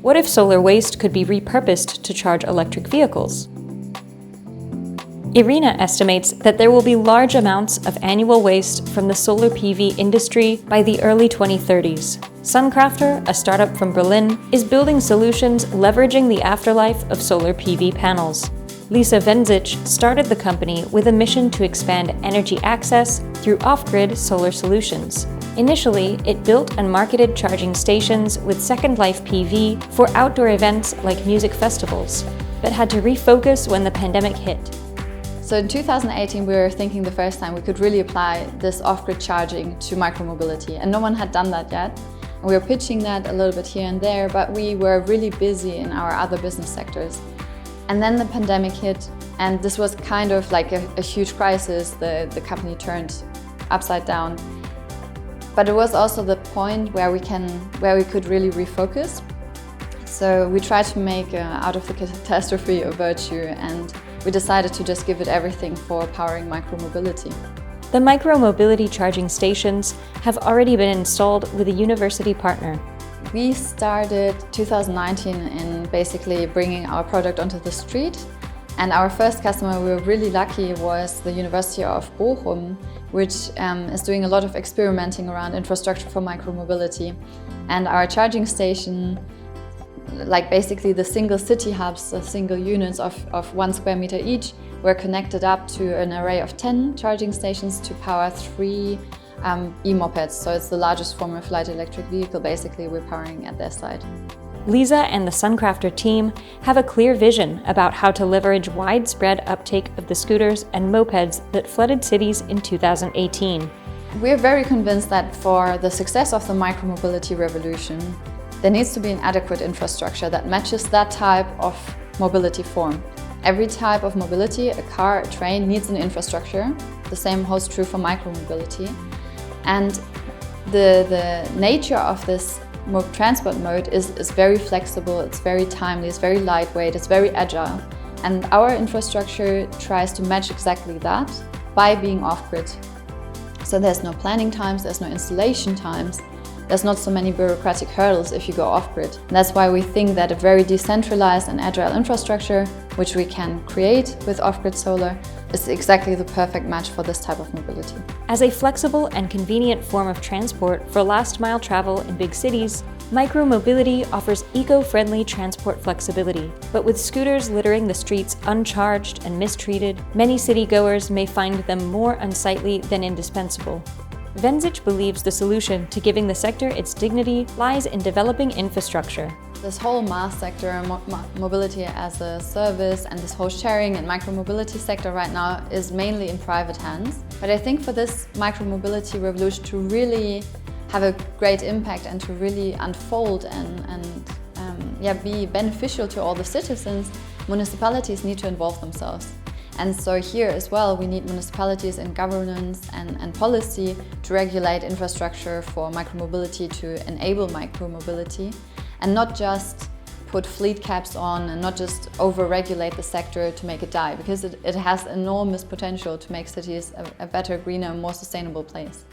What if solar waste could be repurposed to charge electric vehicles? IRENA estimates that there will be large amounts of annual waste from the solar PV industry by the early 2030s. Suncrafter, a startup from Berlin, is building solutions leveraging the afterlife of solar PV panels. Lisa Wendzich started the company with a mission to expand energy access through off-grid solar solutions. Initially, it built and marketed charging stations with Second Life PV for outdoor events like music festivals, but had to refocus when the pandemic hit. So in 2018, we were thinking the first time we could really apply this off-grid charging to micromobility, and no one had done that yet. And we were pitching that a little bit here and there, but we were really busy in our other business sectors. And then the pandemic hit, and this was kind of like a huge crisis. The company turned upside down. But it was also the point where we could really refocus. So we tried to make out of the catastrophe a virtue, and we decided to just give it everything for powering micromobility. The micromobility charging stations have already been installed with a university partner. We started 2019 in basically bringing our product onto the street. And our first customer, we were really lucky, was the University of Bochum, which is doing a lot of experimenting around infrastructure for micromobility. And our charging station, like basically the single city hubs, the single units of 1 square meter each, were connected up to an array of 10 charging stations to power 3 e-mopeds. So it's the largest form of light electric vehicle basically we're powering at their site. Lisa and the Suncrafter team have a clear vision about how to leverage widespread uptake of the scooters and mopeds that flooded cities in 2018. We're very convinced that for the success of the micromobility revolution, there needs to be an adequate infrastructure that matches that type of mobility form. Every type of mobility, a car, a train, needs an infrastructure. The same holds true for micromobility. And the nature of this transport mode is very flexible, it's very timely, it's very lightweight, it's very agile. And our infrastructure tries to match exactly that by being off-grid. So there's no planning times, there's no installation times, there's not so many bureaucratic hurdles if you go off-grid. And that's why we think that a very decentralized and agile infrastructure, which we can create with off-grid solar, is exactly the perfect match for this type of mobility. As a flexible and convenient form of transport for last-mile travel in big cities, micromobility offers eco-friendly transport flexibility. But with scooters littering the streets uncharged and mistreated, many city-goers may find them more unsightly than indispensable. Wendzich believes the solution to giving the sector its dignity lies in developing infrastructure. This whole mass sector, mobility as a service, and this whole sharing and micromobility sector right now is mainly in private hands. But I think for this micromobility revolution to really have a great impact and to really unfold and be beneficial to all the citizens, municipalities need to involve themselves. And so here as well, we need municipalities in governance and policy to regulate infrastructure for micromobility, to enable micromobility, and not just put fleet caps on and not just over-regulate the sector to make it die, because it has enormous potential to make cities a better, greener, more sustainable place.